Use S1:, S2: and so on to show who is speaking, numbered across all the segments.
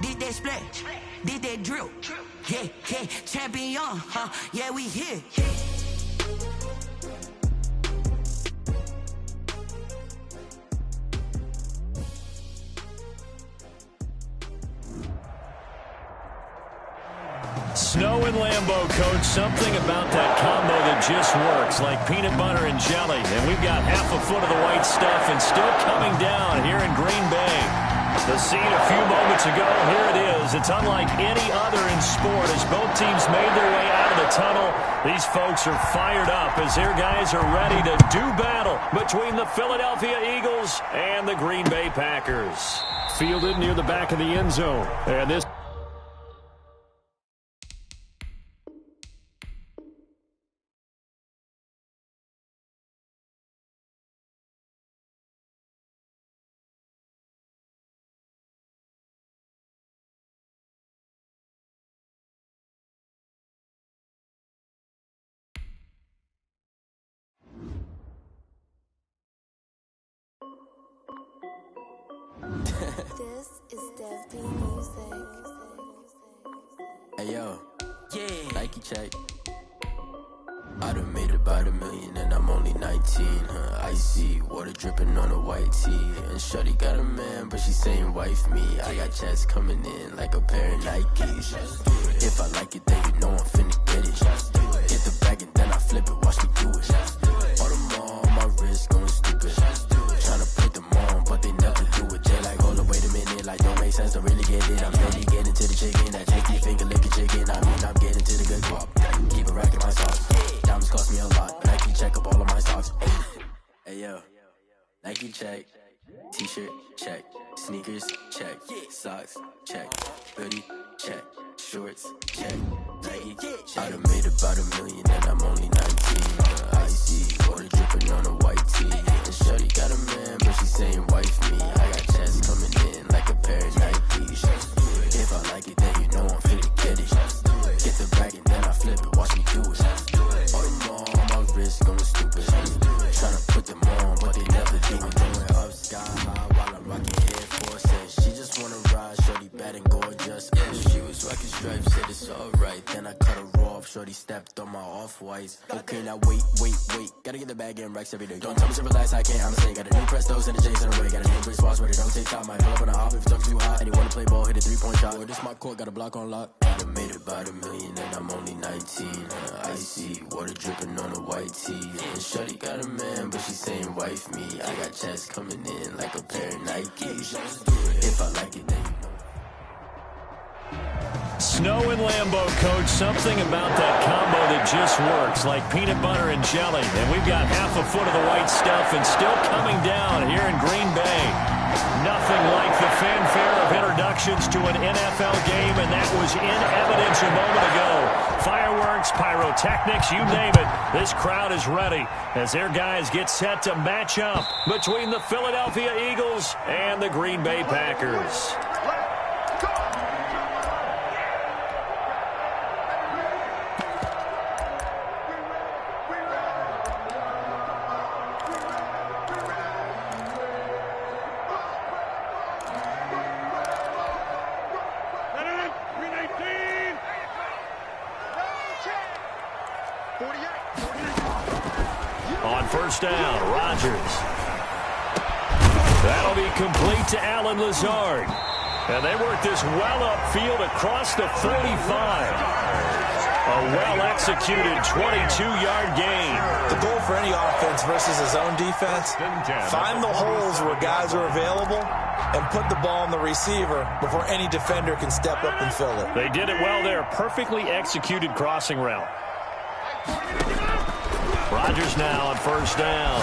S1: Did that split? Did that drill? Yeah, yeah, champion, huh? Yeah, we here.
S2: Snow and Lambeau, Coach. Something about that combo that just works, like peanut butter and jelly. And we've got half a foot of the white stuff and still coming down here in Green Bay. The scene a few moments ago, here it is. It's unlike any other in sport as both teams made their way out of the tunnel. These folks are fired up as their guys are ready to do battle between the Philadelphia Eagles and the Green Bay Packers. Fielded near the back of the end zone. And this
S3: This is Dev D Music.
S4: Hey yo,
S1: Yeah.
S4: Nike check. I done made about $1 million and I'm only 19. Icy water dripping on a white tee. And shorty got a man, but she saying wife me. I got checks coming in like a pair of Nikes. If I like it, then you know I'm finna get it. Get the bag and then I flip it, watch me do it. All them on my wrist going stupid. Tryna put them on, but they never do it. They like, hold up, wait a minute, like don't make sense, don't really get it. I'm ready to get into the chicken, that tasty finger licking chicken. I mean, I'm getting to the good guap. Keep it racking my sauce. Diamonds cost me a lot, Nike check up all of my socks. Hey yo, Nike check. T-shirt check. Sneakers check. Socks check. Hoodie check. Shorts check. Nike I done made about $1 million and I'm only 19. Icy water dripping on a white tee. And shorty got a man, but she saying wife me. I got checks coming in like a pair of Nikes. If I like it, then you know I'm finna get it. Get the bag and then I flip it, watch me do it. All them on my wrist going stupid. Tryna put them on, but they never do it. Going up sky high while I'm rocking Air Force. And she just wanna ride, shorty bad and gorgeous. She was rocking stripes, said it's alright. Then I cut her off, shorty stepped on my off-whites. Okay, now wait. Gotta get the bag and racks every day. Don't tell me to relax, I can't, I'ma say. Got a new Prestos and the J's in the way. Got a new Chris Boss, but it don't take time. Might pull up on a hop if it's too hot. And you wanna play ball, hit a 3-point shot. Or this my court, got a block on lock. I done made about $1 million and I'm only 19. Icy water dripping on a white tee. And shorty got a man, but she saying wife me. I got checks coming in like a pair of Nikes. If I like it, then you know.
S2: Snow and Lambeau, Coach. Something about that combo that just works, like peanut butter and jelly. And we've got half a foot of the white stuff and still coming down here in Green Bay. Nothing like the fanfare of introductions to an NFL game, and that was in evidence a moment ago. Fireworks, pyrotechnics, you name it. This crowd is ready as their guys get set to match up between the Philadelphia Eagles and the Green Bay Packers. On first down, Rodgers. That'll be complete to Allen Lazard. And they work this well upfield across the 45. A well-executed 22-yard gain.
S5: The goal for any offense versus his own defense, find the holes where guys are available and put the ball on the receiver before any defender can step up and fill it.
S2: They did it well there. Perfectly executed crossing route. Rodgers now on first down.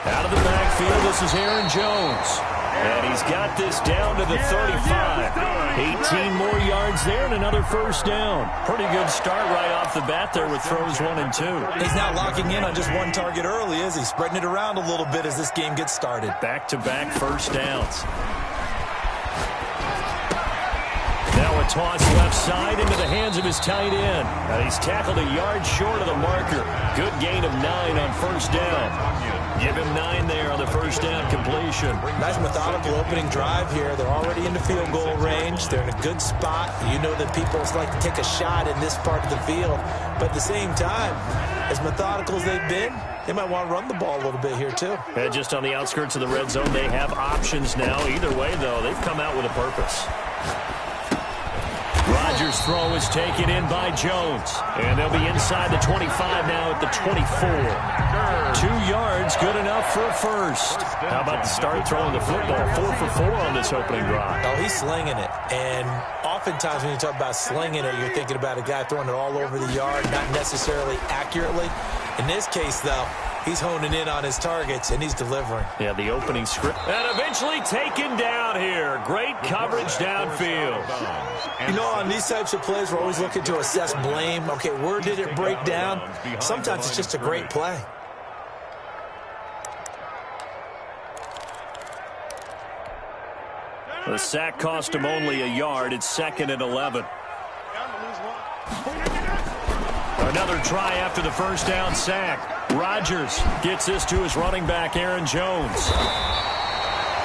S2: Out of the backfield, this is Aaron Jones. And he's got this down to the 35. 18 more yards there and another first down. Pretty good start right off the bat there with throws 1 and 2.
S5: He's not locking in on just one target early, is he? Spreading it around a little bit as this game gets started.
S2: Back-to-back first downs. Now a toss left side into the hands of his tight end. And he's tackled a yard short of the marker. Good gain of 9 on first down. Give him 9 there on the first down completion.
S5: Nice methodical opening drive here. They're already into field goal range. They're in a good spot. You know that people like to take a shot in this part of the field. But at the same time, as methodical as they've been, they might want to run the ball a little bit here too.
S2: And just on the outskirts of the red zone, they have options now. Either way, though, they've come out with a purpose. Rodgers' throw is taken in by Jones. And they'll be inside the 25 now at the 24. 2 yards, good enough for a first. How about the start throwing the football? 4 for 4 on this opening drive.
S5: Oh, he's slinging it. And oftentimes when you talk about slinging it, you're thinking about a guy throwing it all over the yard, not necessarily accurately. In this case, though, he's honing in on his targets, and he's delivering.
S2: Yeah, the opening script. And eventually taken down here. Great coverage downfield.
S5: You know, on these types of plays, we're always looking to assess blame. Okay, where did it break down? Sometimes it's just a great play.
S2: The sack cost him only a yard. It's 2nd and 11. Another try after the first down sack. Rodgers gets this to his running back, Aaron Jones.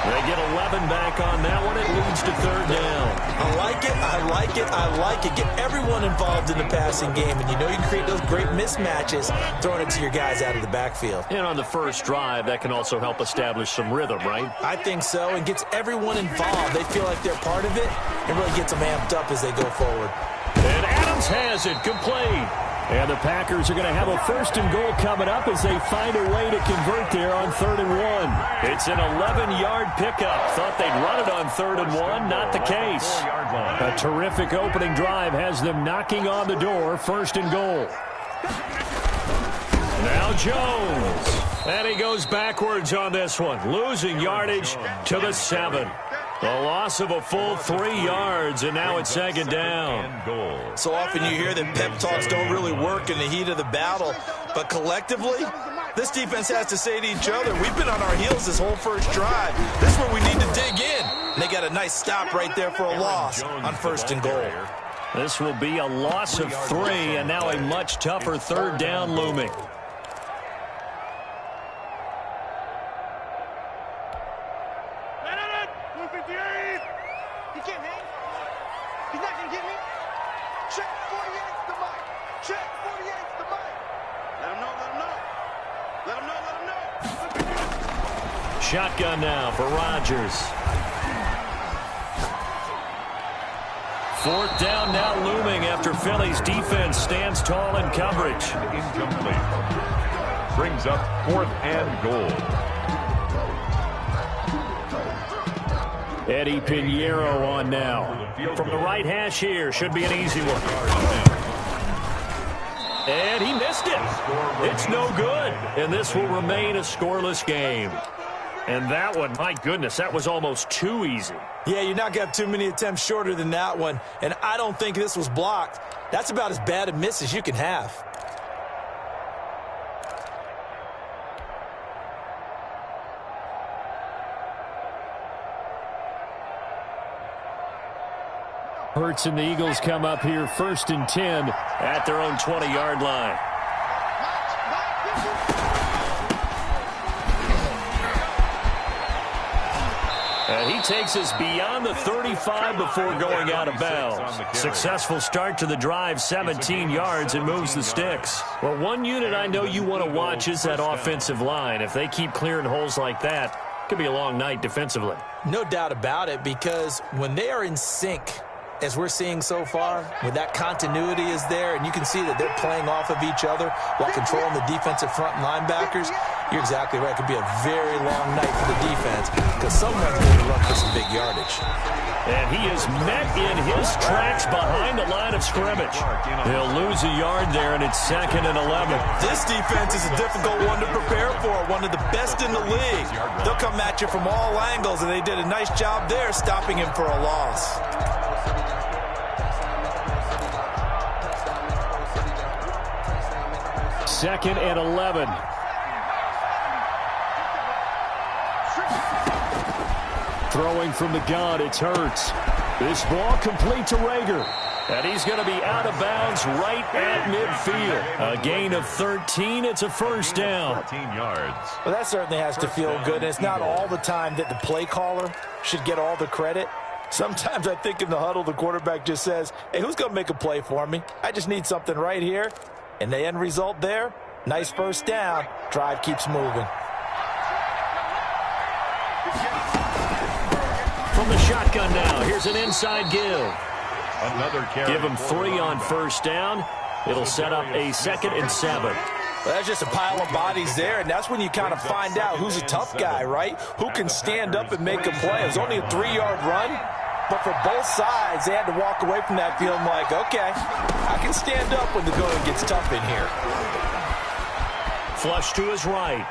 S2: They get 11 back on that one. It leads to 3rd down.
S5: I like it. I like it. I like it. Get everyone involved in the passing game. And you know you can create those great mismatches throwing it to your guys out of the backfield.
S2: And on the first drive, that can also help establish some rhythm, right?
S5: I think so. And gets everyone involved. They feel like they're part of it. And really gets them amped up as they go forward.
S2: And Adams has it complete. And the Packers are going to have a 1st and goal coming up as they find a way to convert there on 3rd and 1. It's an 11-yard pickup. Thought they'd run it on 3rd and 1. Not the case. A terrific opening drive has them knocking on the door. 1st and goal. Now Jones. And he goes backwards on this one. Losing yardage to the 7. A loss of a full 3 yards, and now it's 2nd down.
S5: So often you hear that pep talks don't really work in the heat of the battle, but collectively, this defense has to say to each other, we've been on our heels this whole first drive. This is where we need to dig in. And they got a nice stop right there for a loss on 1st and goal.
S2: This will be a loss of 3, and now a much tougher 3rd down looming. Shotgun now for Rodgers. 4th down now looming after Philly's defense stands tall in coverage.
S6: Incomplete. Brings up 4th and goal.
S2: Eddie Pinheiro on now. From the right hash here, should be an easy one. And he missed it. It's no good. And this will remain a scoreless game. And that one, my goodness, that was almost too easy.
S5: Yeah, you're not going to have too many attempts shorter than that one. And I don't think this was blocked. That's about as bad a miss as you can have.
S2: Hurts and the Eagles come up here 1st and 10 at their own 20-yard line. And he takes us beyond the 35 before going out of bounds. Successful start to the drive, 17 yards, and moves the sticks. Well, one unit I know you want to watch is that offensive line. If they keep clearing holes like that, it could be a long night defensively.
S5: No doubt about it, because when they are in sync, as we're seeing so far, when that continuity is there and you can see that they're playing off of each other while controlling the defensive front and linebackers, you're exactly right. It could be a very long night for the defense because someone's going to run for some big yardage.
S2: And he is met in his tracks behind the line of scrimmage. He'll lose a yard there, and it's 2nd and 11.
S5: This defense is a difficult one to prepare for, one of the best in the league. They'll come at you from all angles, and they did a nice job there stopping him for a loss.
S2: Second and 11. Throwing from the gun, it's Hurts. This ball complete to Rager. And he's going to be out of bounds right at midfield. A gain of 13. It's a first down.
S6: 14 yards.
S5: Well, that certainly has to feel good. And it's not all the time that the play caller should get all the credit. Sometimes I think in the huddle, the quarterback just says, hey, who's going to make a play for me? I just need something right here. And the end result there, nice first down. Drive keeps moving.
S2: From the shotgun now, here's an inside give.
S6: Another carry.
S2: Give him 3 on first down. It'll set up a 2nd and 7.
S5: Well, that's just a pile of bodies there, and that's when you kind of find out who's a tough guy, right? Who can stand up and make a play. It was only a 3-yard run, but for both sides, they had to walk away from that field like, okay, I can stand up when the going gets tough in here.
S2: Flush to his right.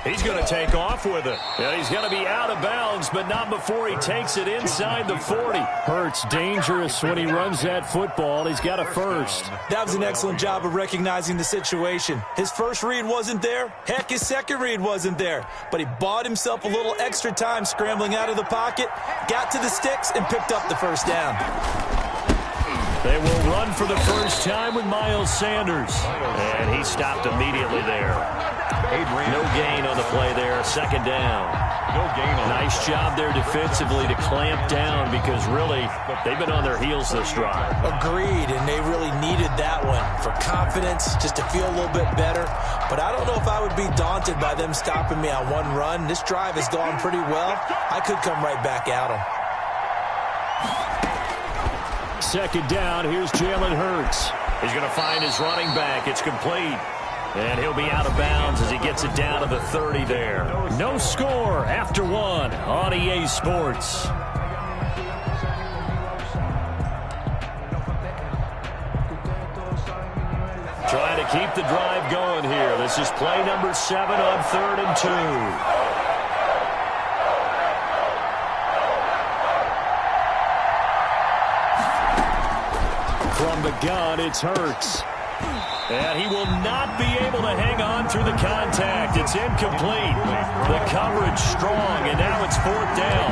S2: He's going to take off with it. And he's going to be out of bounds, but not before he takes it inside the 40. Hurts dangerous when he runs that football. He's got a first.
S5: That was an excellent job of recognizing the situation. His first read wasn't there. Heck, his second read wasn't there. But he bought himself a little extra time scrambling out of the pocket, got to the sticks, and picked up the first down.
S2: They will run for the first time with Miles Sanders. And he stopped immediately there. No gain on the play there. 2nd down.
S6: No gain on
S2: Nice job there defensively to clamp down because really they've been on their heels this drive.
S5: Agreed, and they really needed that one for confidence, just to feel a little bit better. But I don't know if I would be daunted by them stopping me on one run. This drive has gone pretty well. I could come right back at them.
S2: 2nd down, here's Jalen Hurts. He's going to find his running back. It's complete. And he'll be out of bounds as he gets it down to the 30 there. No score after 1 on EA Sports. Trying to keep the drive going here. This is play number 7 on 3rd and 2. From the gun, it's Hurts. And he will not be able to hang on through the contact. It's incomplete. The coverage strong, and now it's 4th down.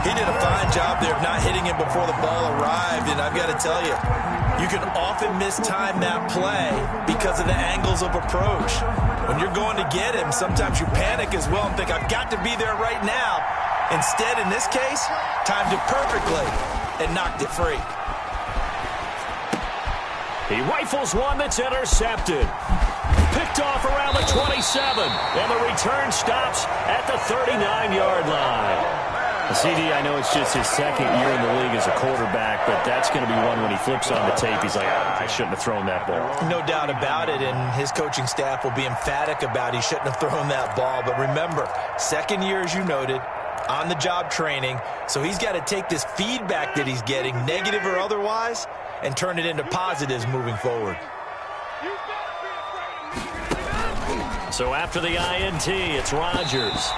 S5: He did a fine job there of not hitting him before the ball arrived, and I've got to tell you, you can often mistime that play because of the angles of approach. When you're going to get him, sometimes you panic as well and think, I've got to be there right now. Instead, in this case, timed it perfectly and knocked it free.
S2: He rifles one that's intercepted. Picked off around the 27. And the return stops at the 39-yard line. CD, I know it's just his 2nd year in the league as a quarterback, but that's going to be one when he flips on the tape. He's like, I shouldn't have thrown that ball.
S5: No doubt about it, and his coaching staff will be emphatic about he shouldn't have thrown that ball. But remember, 2nd year, as you noted, on-the-job training, so he's got to take this feedback that he's getting, negative or otherwise, and turn it into positives moving forward.
S2: So after the INT, it's Rodgers.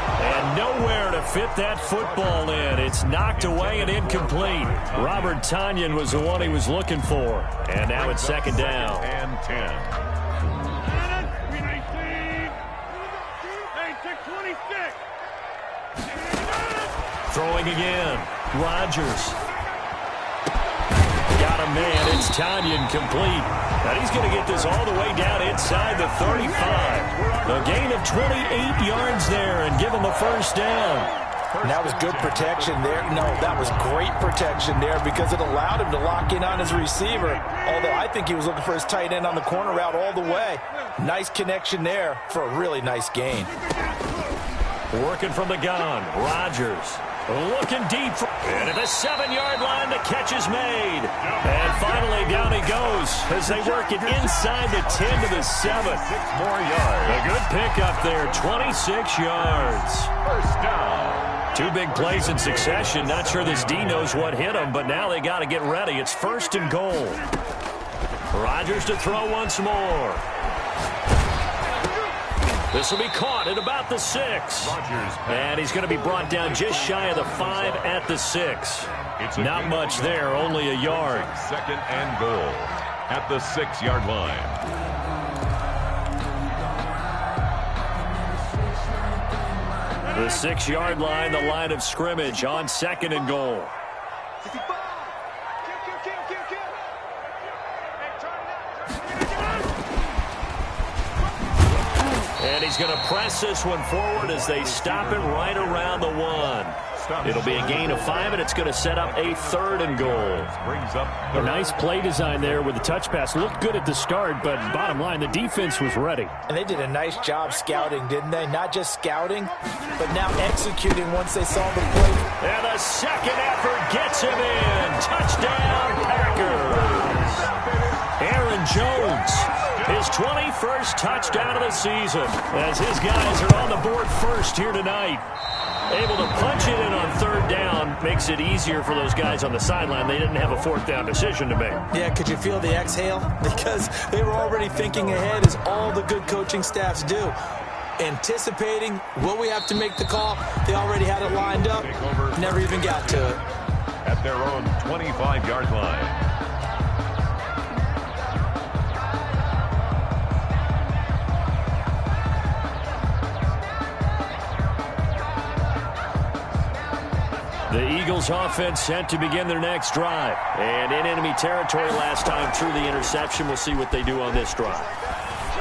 S2: And nowhere to fit that football in. It's knocked away and incomplete. Robert Tonyan was the one he was looking for. And now it's 2nd down.
S6: And 10.
S2: Throwing again. Rodgers. Got a man. It's Tonyan complete. And he's going to get this all the way down inside the 35. A gain of 28 yards there and give him the first down.
S5: And that was good protection there. No, that was great protection there because it allowed him to lock in on his receiver. Although I think he was looking for his tight end on the corner route all the way. Nice connection there for a really nice gain.
S2: Working from the gun. Rodgers. Looking deep, and at the 7-yard line, the catch is made. And finally, down he goes as they work it inside the 10 to the 7.
S6: 6 more yards.
S2: A good pickup there, 26 yards.
S6: First down.
S2: 2 big plays in succession. Not sure this D knows what hit him, but now they got to get ready. It's 1st and goal. Rodgers to throw once more. This will be caught at about the 6. And he's going to be brought down just shy of the 5 at the 6. Not much there, only a yard.
S6: 2nd and goal at the 6-yard line.
S2: The 6-yard line, the line of scrimmage on 2nd and goal. And he's going to press this one forward as they stop it right around the 1. It'll be a gain of 5, and it's going to set up a 3rd and goal.
S7: A nice play design there with the touch pass. Looked good at the start, but bottom line, the defense was ready.
S5: And they did a nice job scouting, didn't they? Not just scouting, but now executing once they saw the play.
S2: And the second effort gets him in. Touchdown, Packers. Aaron Jones, his 21st touchdown of the season, as his guys are on the board first here tonight. Able to punch it in on 3rd down makes it easier for those guys on the sideline. They didn't have a 4th down decision to make.
S5: Yeah, could you feel the exhale? Because they were already thinking ahead, as all the good coaching staffs do. Anticipating, will we have to make the call? They already had it lined up, never even got to it.
S6: At their own 25-yard line.
S2: The Eagles offense set to begin their next drive. And in enemy territory last time through the interception. We'll see what they do on this drive.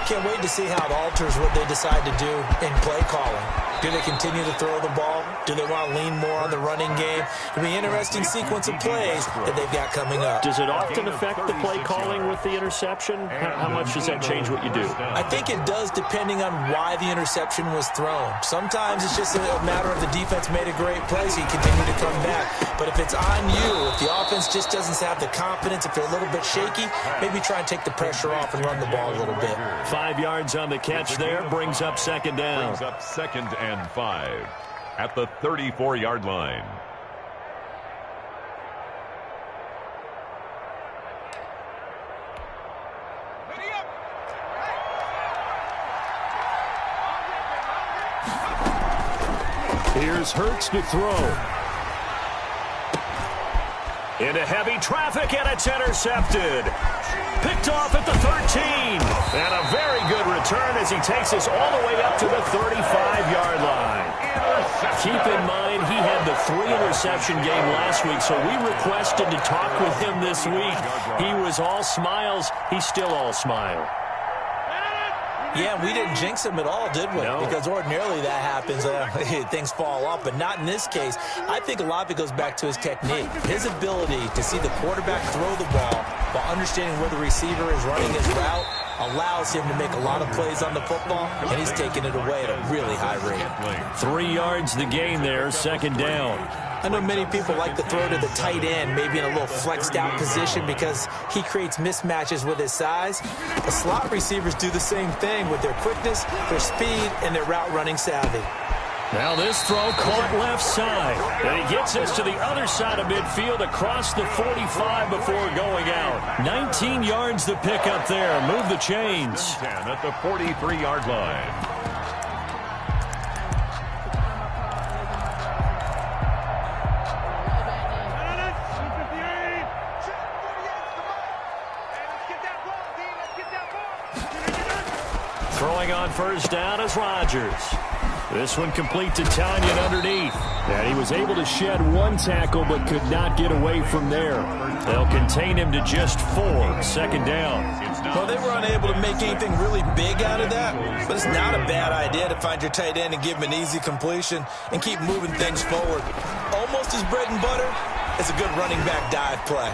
S5: Can't wait to see how it alters what they decide to do in play calling. Do they continue to throw the ball? Do they want to lean more on the running game? It'll be an interesting sequence of plays that they've got coming up.
S2: Does it often affect the play calling with the interception? How much does that change what you do?
S5: I think it does, depending on why the interception was thrown. Sometimes it's just a matter of the defense made a great play, so you continue to come back. But if it's on you, if the offense just doesn't have the confidence, if they're a little bit shaky, maybe try and take the pressure off and run the ball a little bit.
S2: 5 yards on the catch there, brings up 2nd down.
S6: Brings up 2nd and 5 at the 34-yard line.
S7: Here's Hurts to throw.
S2: Into heavy traffic, and it's intercepted. Picked off at the 13. And a very good return as he takes us all the way up to the 35-yard line. Keep in mind, he had the 3-interception game last week, so we requested to talk with him this week. He was all smiles. He's still all smile.
S5: Yeah, we didn't jinx him at all, did we?
S2: No.
S5: Because ordinarily that happens. Things fall off, but not in this case. I think a lot of it goes back to his technique. His ability to see the quarterback throw the ball while understanding where the receiver is running his route allows him to make a lot of plays on the football, and he's taking it away at a really high rate.
S2: 3 yards the gain there, 2nd down.
S5: I know many people like to throw to the tight end, maybe in a little flexed out position because he creates mismatches with his size. The slot receivers do the same thing with their quickness, their speed, and their route running savvy.
S2: Now this throw caught left side. And he gets us to the other side of midfield across the 45 before going out. 19 yards to pick up there. Move the chains.
S6: 10 at the 43-yard line.
S2: Throwing on 1st down is Rodgers. This one complete to Tanyan underneath.
S7: And he was able to shed 1 tackle but could not get away from there.
S2: They'll contain him to just 4. 2nd down.
S5: Well, they were unable to make anything really big out of that, but it's not a bad idea to find your tight end and give him an easy completion and keep moving things forward. Almost as bread and butter as a good running back dive play.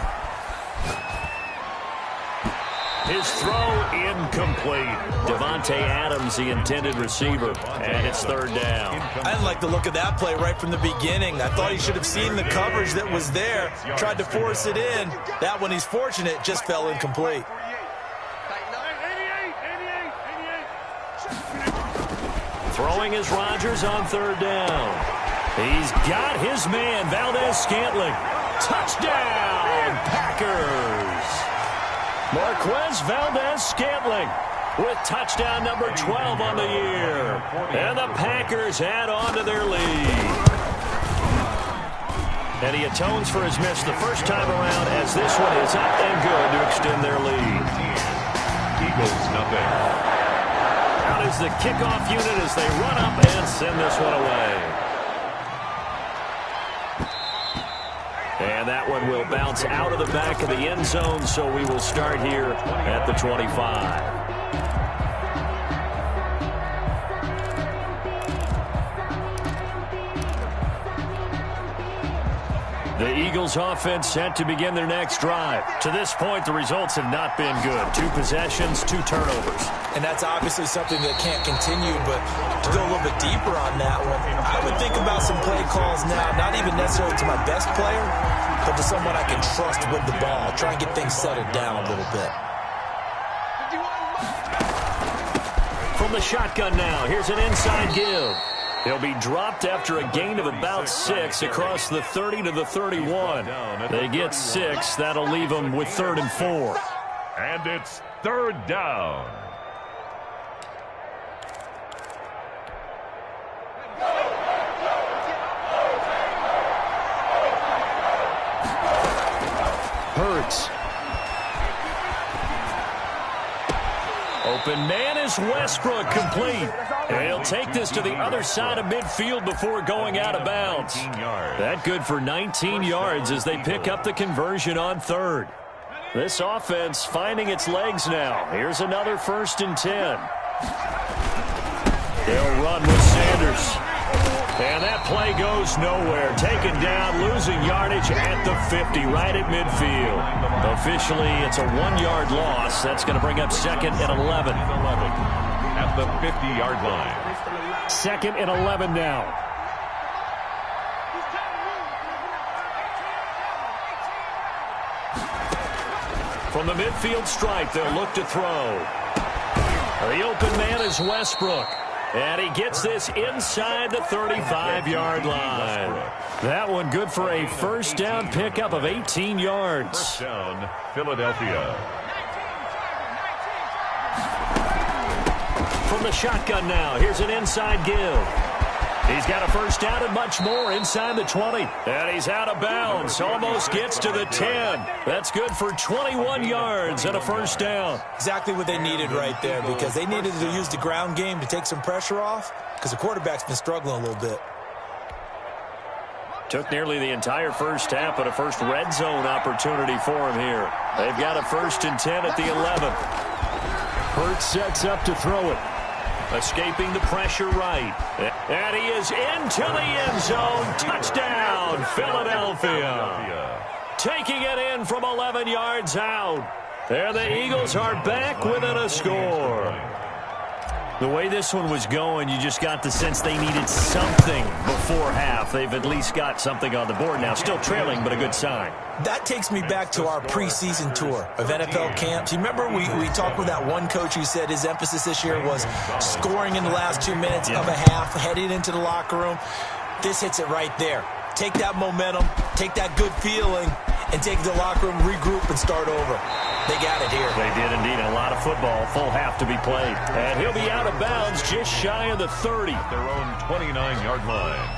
S2: His throw incomplete. Devontae Adams, the intended receiver, and it's 3rd down.
S5: I didn't like the look of that play right from the beginning. I thought he should have seen the coverage that was there, tried to force it in. That one, he's fortunate, just fell incomplete.
S2: Throwing is Rodgers on 3rd down. He's got his man, Valdez-Scantling. Touchdown, Packers! Marquez Valdez-Scantling with touchdown number 12 on the year. And the Packers add on to their lead. And he atones for his miss the first time around as this one is up and good to extend their lead.
S6: Eagles nothing.
S2: Out is the kickoff unit as they run up and send this one away. And that one will bounce out of the back of the end zone, so we will start here at the 25.
S7: The Eagles offense set to begin their next drive. To this point, the results have not been good. 2 possessions, 2 turnovers.
S5: And that's obviously something that can't continue, but to go a little bit deeper on that one, I would think about some play calls now, not even necessarily to my best player, but to someone I can trust with the ball. Try and get things settled down a little bit.
S7: From the shotgun now, here's an inside give. He'll be dropped after a gain of about 6 across the 30 to the 31. They get 6. That'll leave them with 3rd and 4.
S6: And it's 3rd down.
S7: Hurts. Open man is Westbrook, complete. He'll take this to the other side of midfield before going out of bounds. That good for 19 yards as they pick up the conversion on 3rd. This offense finding its legs now. Here's another 1st and 10. They'll run with Sanders. And that play goes nowhere. Taken down, losing yardage at the 50, right at midfield. Officially, it's a 1-yard loss. That's going to bring up 2nd and 11.
S6: At the 50-yard line.
S7: 2nd and 11 now. From the midfield stripe, they'll look to throw. The open man is Westbrook. And he gets this inside the 35-yard line. That one good for a 1st down pickup of 18 yards.
S6: 1st down, Philadelphia.
S7: From the shotgun now, here's an inside give. He's got a 1st down and much more inside the 20. And he's out of bounds. Almost gets to the 10. That's good for 21 yards and a 1st down.
S5: Exactly what they needed right there, because they needed to use the ground game to take some pressure off, because the quarterback's been struggling a little bit.
S7: Took nearly the entire first half, but a first red zone opportunity for him here. They've got a 1st and 10 at the 11. Hurts sets up to throw it. Escaping the pressure right. And he is into the end zone. Touchdown, Philadelphia. Taking it in from 11 yards out. There the Eagles are back within a score. The way this one was going, you just got the sense they needed something before half. They've at least got something on the board now. Still trailing, but a good sign.
S5: That takes me back to our preseason tour of NFL camps. You remember we talked with that one coach who said his emphasis this year was scoring in the last 2 minutes of a half, heading into the locker room. This hits it right there. Take that momentum, take that good feeling, and take the locker room, regroup, and start over. They got it here.
S7: They did indeed. A lot of football, full half to be played. And he'll be out of bounds just shy of the 30.
S6: Their own 29-yard line.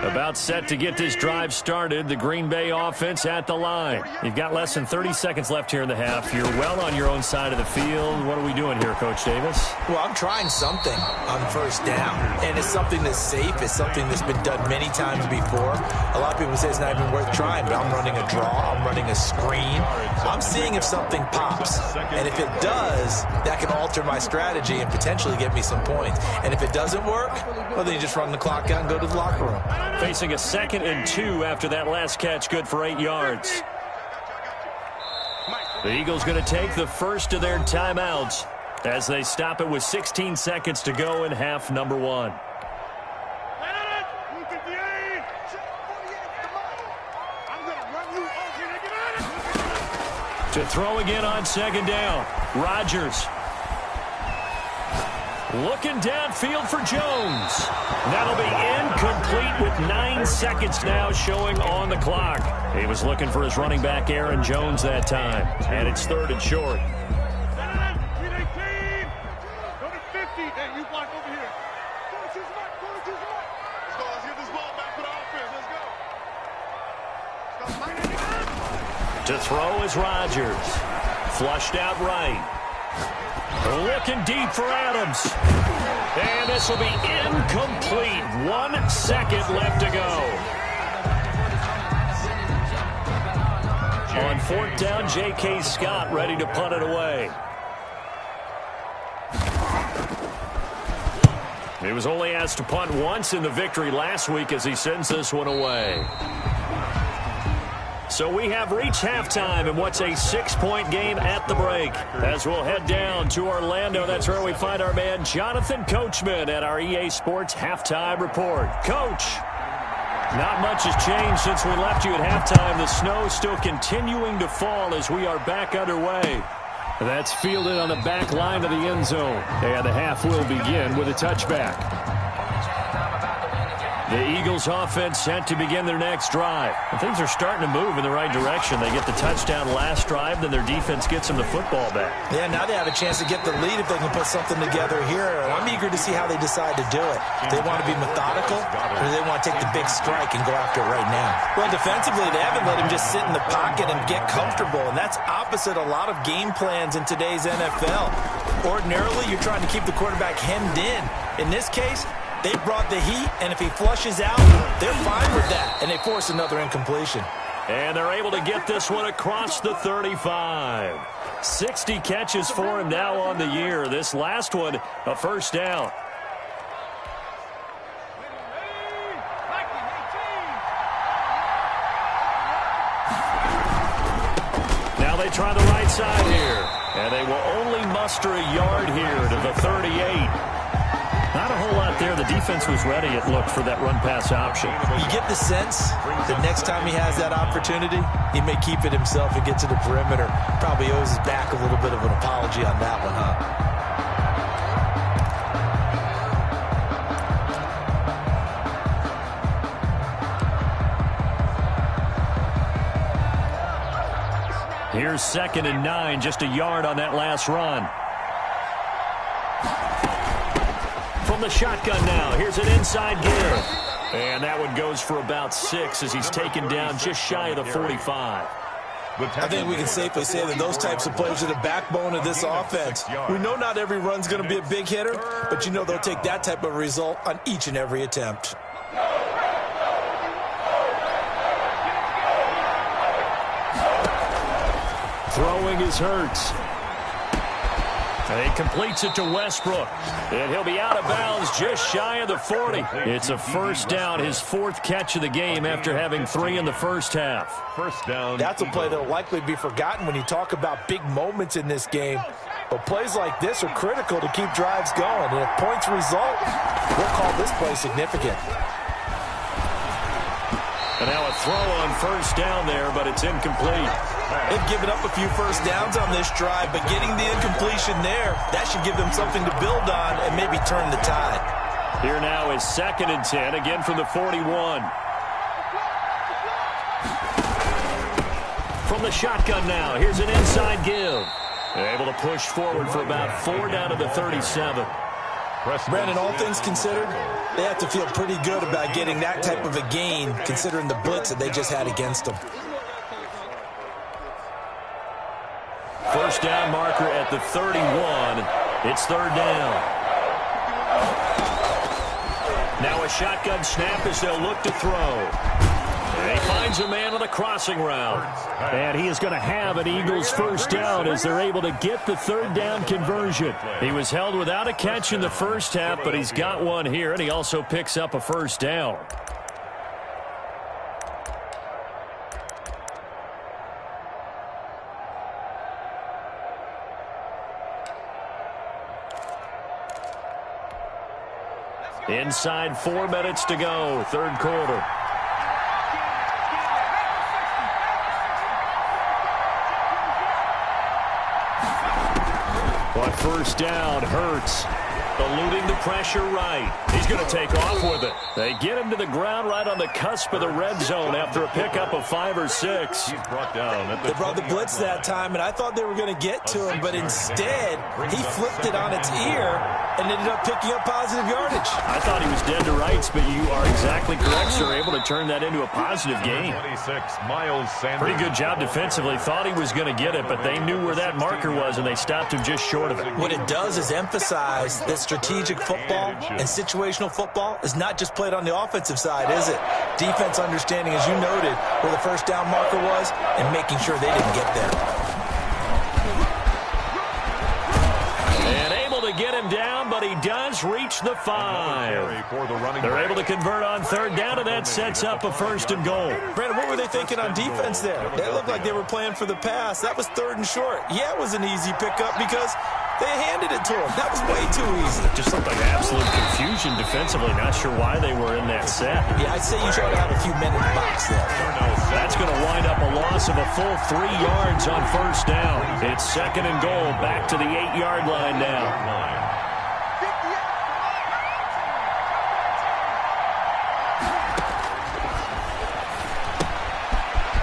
S7: About set to get this drive started. The Green Bay offense at the line. You've got less than 30 seconds left here in the half. You're well on your own side of the field. What are we doing here, Coach Davis?
S5: Well, I'm trying something on 1st down, and it's something that's safe. It's something that's been done many times before. A lot of people say it's not even worth trying, but I'm running a draw. I'm running a screen. I'm seeing if something pops, and if it does, that can alter my strategy and potentially get me some points. And if it doesn't work, well, then you just run the clock out and go to the locker room.
S7: Facing a 2nd and 2 after that last catch, good for 8 yards. The Eagles going to take the first of their timeouts as they stop it with 16 seconds to go in half number 1. To throw again on 2nd down, Rodgers. Looking downfield for Jones. That'll be incomplete with 9 seconds now showing on the clock. He was looking for his running back, Aaron Jones, that time. And it's 3rd and short. To throw is Rodgers. Flushed out right. Looking deep for Adams. And this will be incomplete. 1 second left to go. On 4th down, J.K. Scott ready to punt it away. He was only asked to punt once in the victory last week as he sends this one away. So we have reached halftime in what's a 6-point game at the break. As we'll head down to Orlando, that's where we find our man Jonathan Coachman at our EA Sports Halftime Report. Coach, not much has changed since we left you at halftime. The snow still continuing to fall as we are back underway. That's fielded on the back line of the end zone. And the half will begin with a touchback. The Eagles offense set to begin their next drive. And things are starting to move in the right direction. They get the touchdown last drive, then their defense gets them the football back. Yeah, now they have a chance to get the lead if they can put something together here. I'm eager to see how they decide to do it. Do they want to be methodical, or do they want to take the big strike and go after it right now? Well, defensively, they haven't let him just sit in the pocket and get comfortable, and that's opposite a lot of game plans in today's NFL. Ordinarily, you're trying to keep the quarterback hemmed in. In this case, they brought the heat, and if he flushes out, they're fine with that, and they force another incompletion. And they're able to get this one across the 35. 60 catches for him now on the year. This last one, a first down. Now they try the right side here, and they will only muster a yard here to the 38. Not a whole lot there. The defense was ready, it looked, for that run-pass option. You get the sense that next time he has that opportunity, he may keep it himself and get to the perimeter. Probably owes his back a little bit of an apology on that one, huh? Here's 2nd and 9, just a yard on that last run. From the shotgun now, here's an inside give. And that one goes for about 6 as he's taken down just shy of the 45. I think we can safely say that those types of plays are the backbone of this offense. We know not every run's going to be a big hitter, but you know they'll take that type of result on each and every attempt. Throwing is Hurts. And he completes it to Westbrook. And he'll be out of bounds just shy of the 40. It's a first down, his 4th catch of the game after having 3 in the first half. First down. That's a play that will likely be forgotten when you talk about big moments in this game. But plays like this are critical to keep drives going. And if points result, we'll call this play significant. And now a throw on first down there, but it's incomplete. They've given up a few first downs on this drive, but getting the incompletion there, that should give them something to build on and maybe turn the tide. Here now is 2nd and 10, again from the 41. From the shotgun now, here's an inside give. Able to push forward for about 4 down to the 37. Brandon, all things considered, they have to feel pretty good about getting that type of a gain, considering the blitz that they just had against them. First down marker at the 31. It's 3rd down. Now a shotgun snap as they'll look to throw. And he finds a man on a crossing route. And he is going to have an Eagles first down as they're able to get the 3rd down conversion. He was held without a catch in the first half, but he's got one here, and he also picks up a first down. Inside 4 minutes to go, 3rd quarter. On first down, Hurts eluding the pressure right. He's going to take off with it. They get him to the ground right on the cusp of the red zone after a pickup of 5 or 6. He's brought down. They brought the blitz that time, and I thought they were going to get to him, but instead he flipped it on its ear and ended up picking up positive yardage. I thought he was dead to rights, but you are exactly correct, sir. Able to turn that into a positive gain. 26, Miles Sanders. Pretty good job defensively. Thought he was going to get it, but they knew where that marker was, and they stopped him just short of it. What it does is emphasize that strategic football and situational football is not just played on the offensive side, is it? Defense understanding, as you noted, where the first down marker was and making sure they didn't get there. And able to get him down, but but he does reach the 5. They're able to convert on third down, and that sets up a 1st and goal.
S5: Brandon, what were they thinking on defense there? They looked like they were playing for the pass. That was 3rd and short. Yeah, it was an easy pickup because they handed it to him. That was way too easy.
S7: Just looked like absolute confusion defensively. Not sure why they were in that set.
S5: Yeah, I'd say you try to have a few men in the box there.
S7: That's going to wind up a loss of a full 3 yards on 1st down. It's 2nd and goal, back to the 8-yard line now.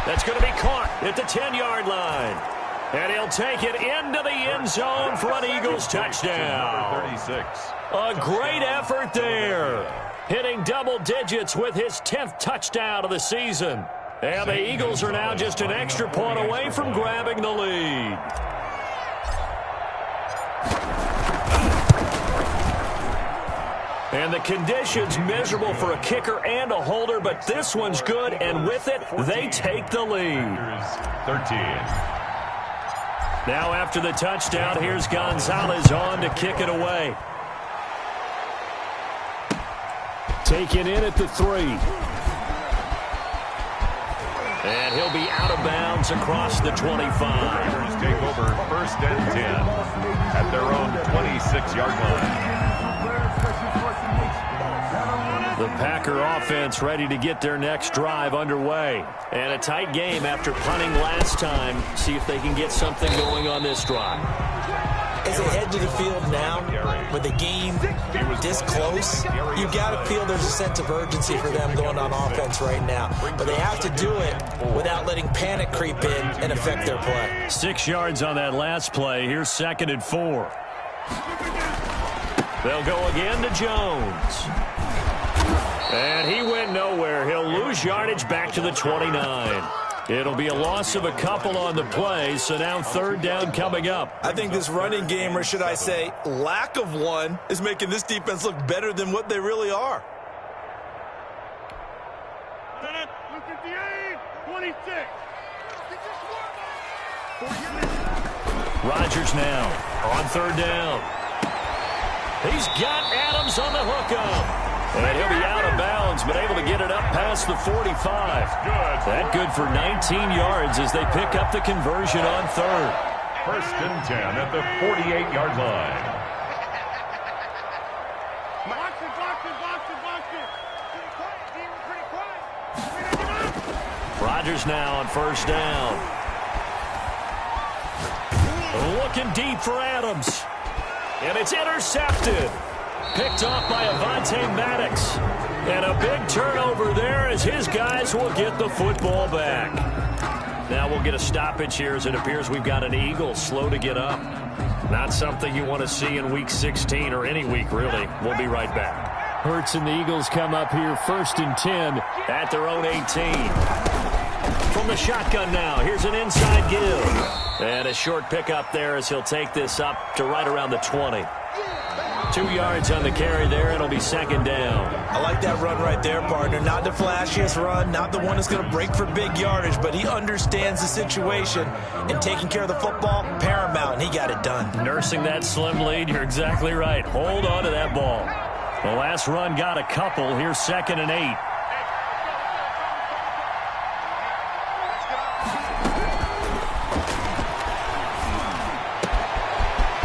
S7: That's going to be caught at the 10-yard line. And he'll take it into the end zone for an Eagles touchdown.
S6: 36.
S7: A great effort there. Hitting double digits with his 10th touchdown of the season. And the Eagles are now just an extra point away from grabbing the lead. And the conditions miserable for a kicker and a holder, but this one's good, and with it, they take the lead.
S6: 13.
S7: Now after the touchdown, here's Gonzalez on to kick it away. Taken in at the 3. And he'll be out of bounds across the 25.
S6: Raiders take over 1st and 10 at their own 26-yard line.
S7: The Packer offense ready to get their next drive underway. And a tight game after punting last time. See if they can get something going on this drive.
S5: As they head to the field now, with the game this close, you've got to feel there's a sense of urgency for them going on offense right now. But they have to do it without letting panic creep in and affect their play.
S7: 6 yards on that last play. Here's 2nd and 4. They'll go again to Jones. And he went nowhere. He'll lose yardage back to the 29. It'll be a loss of a couple on the play, so now 3rd down coming up.
S5: I think this running game, or should I say lack of one, is making this defense look better than what they really are.
S8: 26.
S7: Rodgers now on 3rd down. He's got Adams on the hookup. And he'll be out of bounds, but able to get it up past the 45. That good for 19 yards as they pick up the conversion on 3rd.
S6: 1st and 10 at the 48-yard line.
S8: Box it.
S7: Rodgers now on 1st down. Looking deep for Adams. And it's intercepted. Picked off by Avonte Maddox. And a big turnover there as his guys will get the football back. Now we'll get a stoppage here as it appears we've got an Eagle slow to get up. Not something you want to see in Week 16 or any week, really. We'll be right back. Hurts and the Eagles come up here 1st and 10 at their own 18. From the shotgun now, here's an inside give. And a short pickup there as he'll take this up to right around the 20. 2 yards on the carry there. It'll be 2nd down.
S5: I like that run right there, partner. Not the flashiest run, not the one that's going to break for big yardage, but he understands the situation, and taking care of the football, paramount, and he got it done.
S7: Nursing that slim lead, you're exactly right. Hold on to that ball. The last run got a couple. Here's 2nd and 8.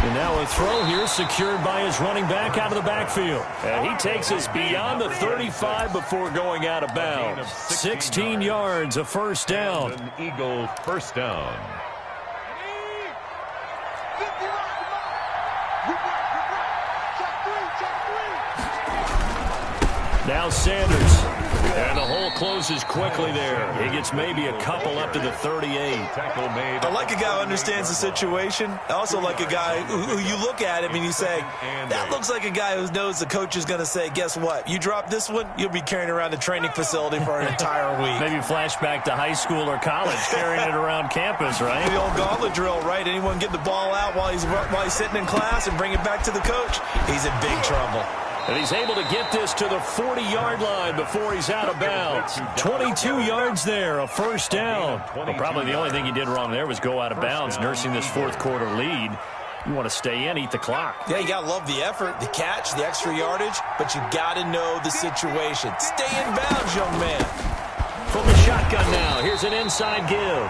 S7: And now a throw here secured by his running back out of the backfield. And he takes us beyond the 35 before going out of bounds. 16 yards, a 1st down.
S6: An Eagle 1st down.
S7: Now Sanders. And the hole closes quickly there. He gets maybe a couple up to the 38.
S6: Tackle made.
S5: I like a guy who understands the situation. I also like a guy who you look at him and you say, that looks like a guy who knows the coach is going to say, guess what? You drop this one, you'll be carrying around the training facility for an entire week.
S7: Maybe flashback to high school or college, carrying it around campus, right?
S5: The old gauntlet drill, right? Anyone get the ball out while he's sitting in class and bring it back to the coach? He's in big trouble.
S7: And he's able to get this to the 40-yard line before he's out of bounds. 22 yards there, a 1st down. Well, probably the only thing he did wrong there was go out of bounds, nursing this 4th quarter lead. You want to stay in, eat the clock.
S5: Yeah, you got to love the effort, the catch, the extra yardage, but you got to know the situation. Stay in bounds, young man.
S7: From the shotgun now, here's an inside give.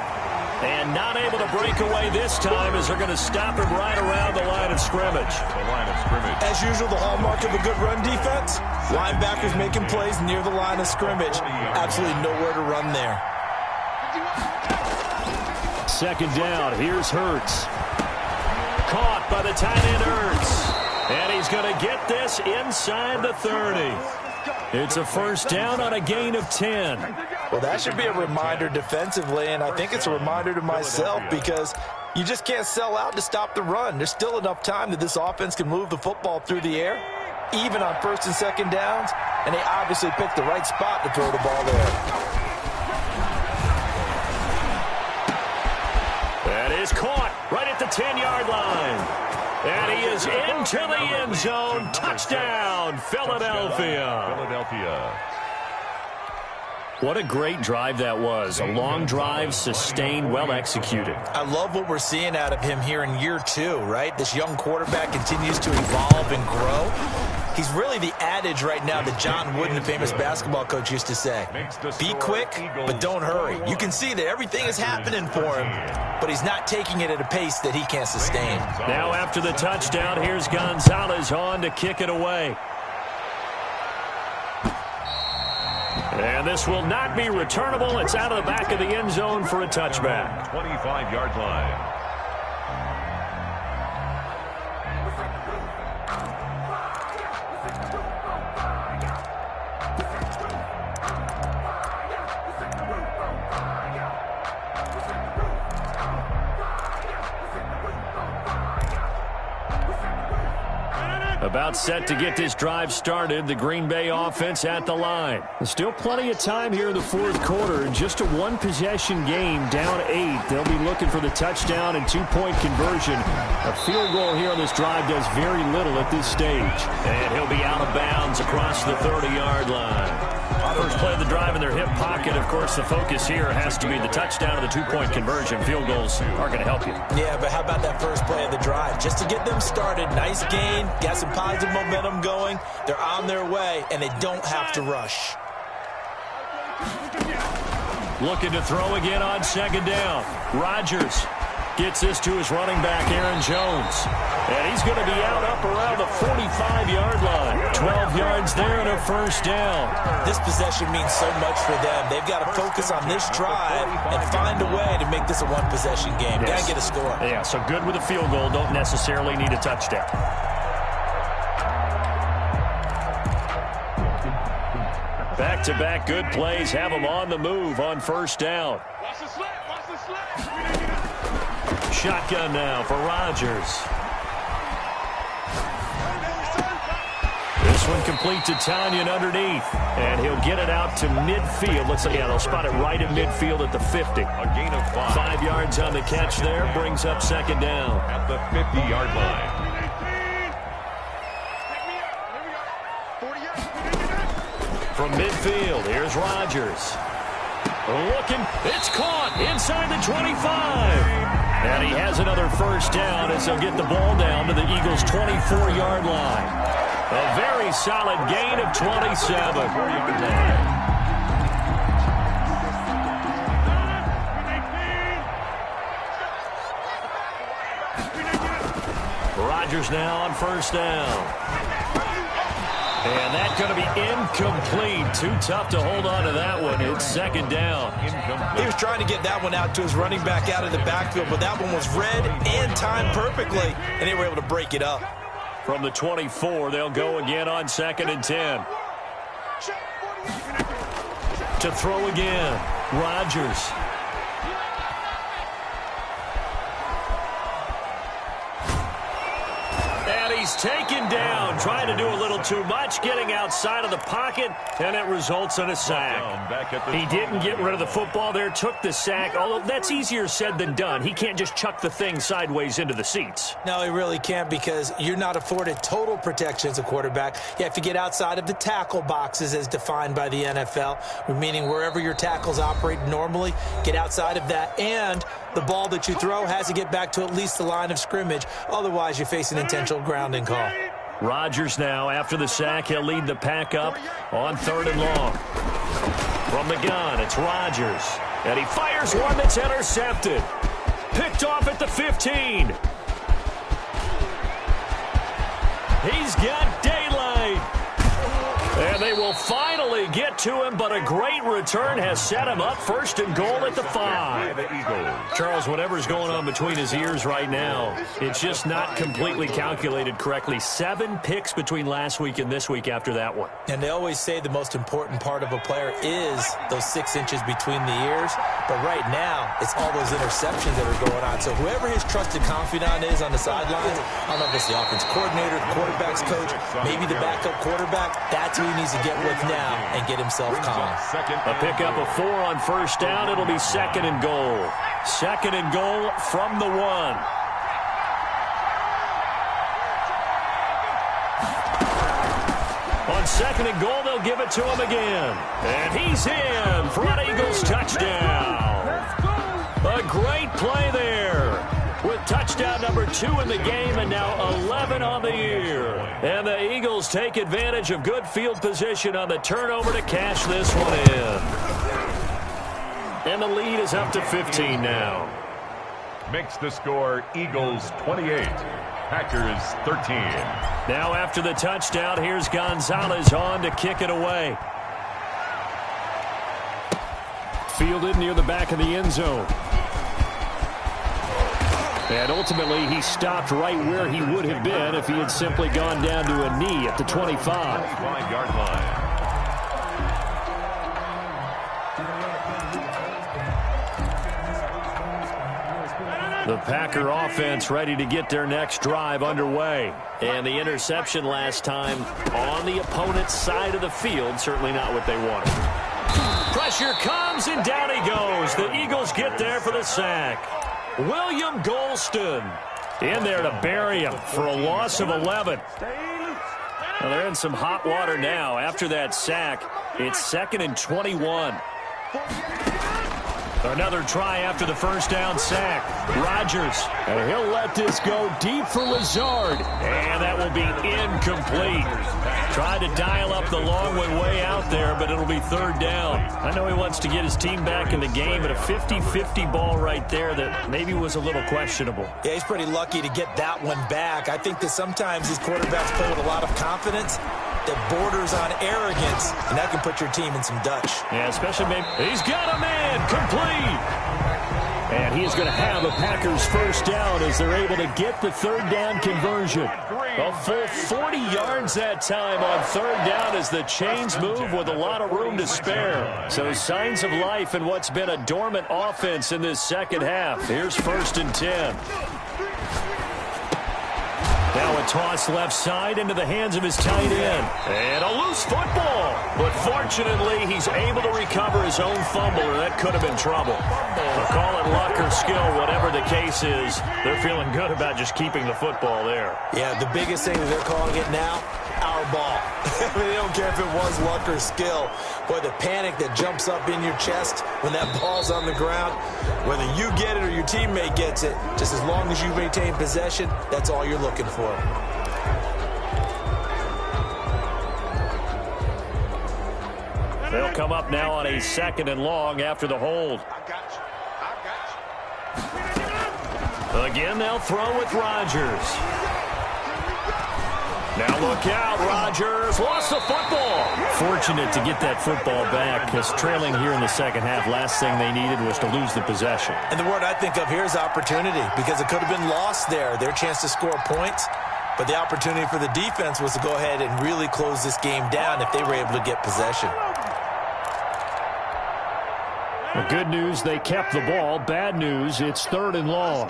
S7: And not able to break away this time as they're going to stop him right around the line of scrimmage.
S6: The line of scrimmage.
S5: As usual, the hallmark of a good run defense, linebackers making plays near the line of scrimmage. Absolutely nowhere to run there.
S7: Second down, here's Hurts. Caught by the tight end Hurts. And he's going to get this inside the 30. It's a first down on a gain of 10.
S5: Well, that should be a reminder defensively, and I think it's a reminder to myself because you just can't sell out to stop the run. There's still enough time that this offense can move the football through the air, even on first and second downs, and they obviously picked the right spot to throw the ball there.
S7: That is caught right at the 10-yard line. And he is into the end zone. Touchdown, Philadelphia.
S6: Philadelphia.
S7: What a great drive that was. A long drive, sustained, well executed.
S5: I love what we're seeing out of him here in year 2, right? This young quarterback continues to evolve and grow. He's really the adage right now that John Wooden, the famous basketball coach, used to say. Be quick, but don't hurry. You can see that everything is happening for him, but he's not taking it at a pace that he can't sustain.
S7: Now after the touchdown, here's Gonzalez on to kick it away. And this will not be returnable. It's out of the back of the end zone for a touchback.
S6: 25-yard line.
S7: About set to get this drive started. The Green Bay offense at the line. There's still plenty of time here in the fourth quarter. Just a one-possession game, down 8. They'll be looking for the touchdown and two-point conversion. A field goal here on this drive does very little at this stage. And he'll be out of bounds across the 30-yard line. First play of the drive in their hip pocket. Of course, the focus here has to be the touchdown and the two-point conversion. Field goals are going to help you.
S5: Yeah, but how about that first play of the drive? Just to get them started, nice gain, got some positive momentum going. They're on their way, and they don't have to rush.
S7: Looking to throw again on second down. Rodgers gets this to his running back, Aaron Jones. And he's going to be out up around the 45-yard line. 12 yards there and a first down.
S5: This possession means so much for them. They've got to focus on this drive and find a way to make this a one-possession game.
S7: Yes.
S5: Got to get a score.
S7: Yeah, so good with a field goal. Don't necessarily need a touchdown. Back-to-back good plays have them on the move on first down. Shotgun now for Rodgers. This one complete to Tanyan underneath. And he'll get it out to midfield. Looks like, yeah, they'll spot it right at midfield at the 50.
S6: A gain of 5.
S7: 5 yards on the catch there. Brings up second down.
S6: At the 50-yard line.
S7: From midfield, here's Rodgers. Looking, it's caught inside the 25. And he has another first down as they'll get the ball down to the Eagles' 24-yard line. A very solid gain of 27. Rodgers now on first down. And that's going to be incomplete. Too tough to hold on to that one. It's second down.
S5: He was trying to get that one out to his running back out of the backfield, but that one was read and timed perfectly, and they were able to break it up.
S7: From the 24, they'll go again on second and 10. To throw again, Rodgers. he's taken down, trying to do a little too much, getting outside of the pocket, and it results in a sack. He didn't get rid of the football there, took the sack, although that's easier said than done. He can't just chuck the thing sideways into the seats.
S5: No, he really can't, because you're not afforded total protection as a quarterback. You have to get outside of the tackle boxes as defined by the NFL, meaning wherever your tackles operate normally, get outside of that, and the ball that you throw has to get back to at least the line of scrimmage. Otherwise, you face an intentional grounding call.
S7: Rodgers now, after the sack, he'll lead the pack up on 3rd and long. From the gun, it's Rodgers. And he fires one that's intercepted. Picked off at the 15. He's got daylight. And they will finally get to him, but a great return has set him up 1st and goal at the 5. Charles, whatever's going on between his ears right now, it's just not completely calculated correctly. 7 picks between last week and this week after that one.
S5: And they always say the most important part of a player is those 6 inches between the ears. But right now, it's all those interceptions that are going on. So whoever his trusted confidant is on the sidelines, I don't know if it's the offense coordinator, the quarterback's coach, maybe the backup quarterback, that's who he needs to get with now and get himself calm.
S7: A pickup of 4 on 1st down. It'll be 2nd and goal. 2nd and goal from the 1. On 2nd and goal, they'll give it to him again. And he's in for an Eagles touchdown. A great play there, with touchdown number 2 in the game and now 11 on the year. And the Eagles take advantage of good field position on the turnover to cash this one in. And the lead is up to 15 now.
S6: Makes the score Eagles 28, Packers 13.
S7: Now after the touchdown, here's Gonzalez on to kick it away. Fielded near the back of the end zone. And ultimately, he stopped right where he would have been if he had simply gone down to a knee at the 25.
S6: 5-yard line.
S7: The Packer offense ready to get their next drive underway. And the interception last time on the opponent's side of the field, certainly not what they wanted. Pressure comes, and down he goes. The Eagles get there for the sack. William Golston in there to bury him for a loss of 11. Well, they're in some hot water now. After that sack, it's 2nd and 21. Another try after the 1st down sack. Rodgers, and he'll let this go deep for Lazard. And that will be incomplete. Tried to dial up the long one way out there, but it'll be 3rd down. I know he wants to get his team back in the game, but a 50-50 ball right there that maybe was a little questionable.
S5: Yeah, he's pretty lucky to get that one back. I think that sometimes these quarterbacks play with a lot of confidence that borders on arrogance, and that can put your team in some Dutch.
S7: Yeah, especially maybe. He's got a man complete. And he is going to have a Packers 1st down as they're able to get the 3rd down conversion. A full 40 yards that time on 3rd down as the chains move with a lot of room to spare. So signs of life in what's been a dormant offense in this 2nd half. Here's 1st and 10. Now a toss left side into the hands of his tight end. And a loose football. But fortunately, he's able to recover his own fumble, or that could have been trouble. But call it luck or skill, whatever the case is, they're feeling good about just keeping the football there.
S5: Yeah, the biggest thing that they're calling it now, our ball. I mean, they don't care if it was luck or skill. Boy, the panic that jumps up in your chest when that ball's on the ground, whether you get it or your teammate gets it, just as long as you maintain possession, that's all you're looking for.
S7: They'll come up now on a 2nd and long after the hold. Again, they'll throw with Rodgers. Now look out, Rodgers lost the football. Fortunate to get that football back, because trailing here in the 2nd half, last thing they needed was to lose the possession.
S5: And the word I think of here is opportunity, because it could have been lost there, their chance to score points. But the opportunity for the defense was to go ahead and really close this game down if they were able to get possession.
S7: The good news, they kept the ball. Bad news, it's 3rd and long.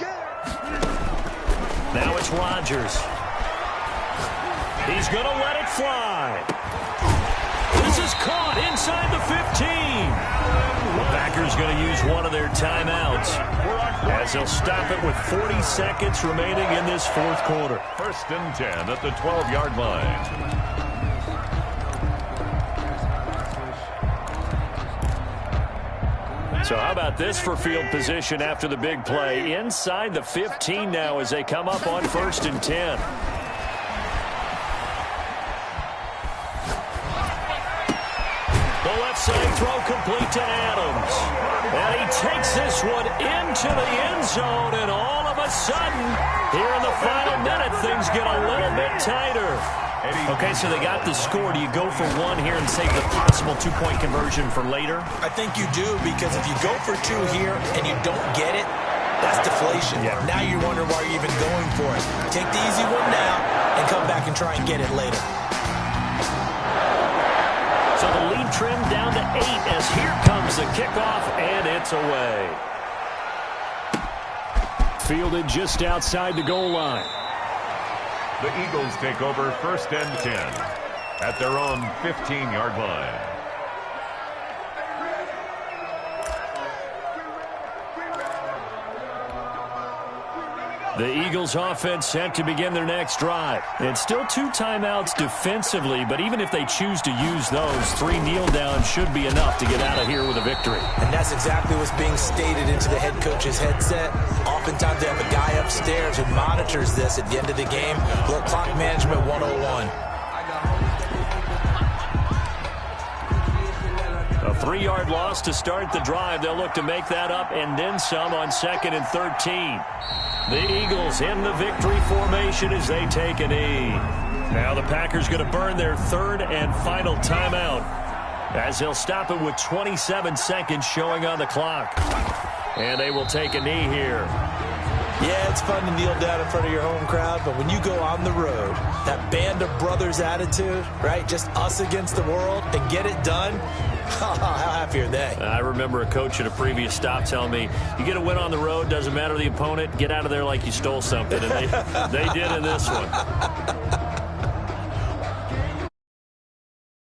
S7: Now it's Rodgers. He's going to let it fly. This is caught inside the 15. The Packers going to use one of their timeouts as they'll stop it with 40 seconds remaining in this fourth quarter.
S6: 1st and 10 at the 12-yard line.
S7: So how about this for field position after the big play? Inside the 15 now as they come up on 1st and 10. The left side throw complete to Adams. And he takes this one into the end zone, and all of a sudden, here in the final minute, things get a little bit tighter. Okay, so they got the score. Do you go for one here and save the possible two-point conversion for later?
S5: I think you do, because if you go for two here and you don't get it, that's deflation.
S7: Yeah.
S5: Now you wonder why you're even going for it. Take the easy one now and come back and try and get it later.
S7: So the lead trimmed down to 8 as here comes the kickoff, and it's away.
S2: Fielded just outside the goal line.
S6: The Eagles take over 1st and 10 at their own 15-yard line.
S7: The Eagles offense set to begin their next drive. It's still 2 timeouts defensively, but even if they choose to use those, 3 kneel downs should be enough to get out of here with a victory.
S5: And that's exactly what's being stated into the head coach's headset. Oftentimes they have a guy upstairs who monitors this at the end of the game. Look, clock management 101.
S7: A 3-yard loss to start the drive. They'll look to make that up and then some on 2nd and 13. The Eagles in the victory formation as they take a knee. Now the Packers going to burn their 3rd and final timeout as they'll stop it with 27 seconds showing on the clock. And they will take a knee here.
S5: Yeah, it's fun to kneel down in front of your home crowd, but when you go on the road, that band of brothers attitude, right, just us against the world, and get it done, how happy are they?
S7: I remember a coach at a previous stop telling me, you get a win on the road, doesn't matter the opponent, get out of there like you stole something. And they did in this one.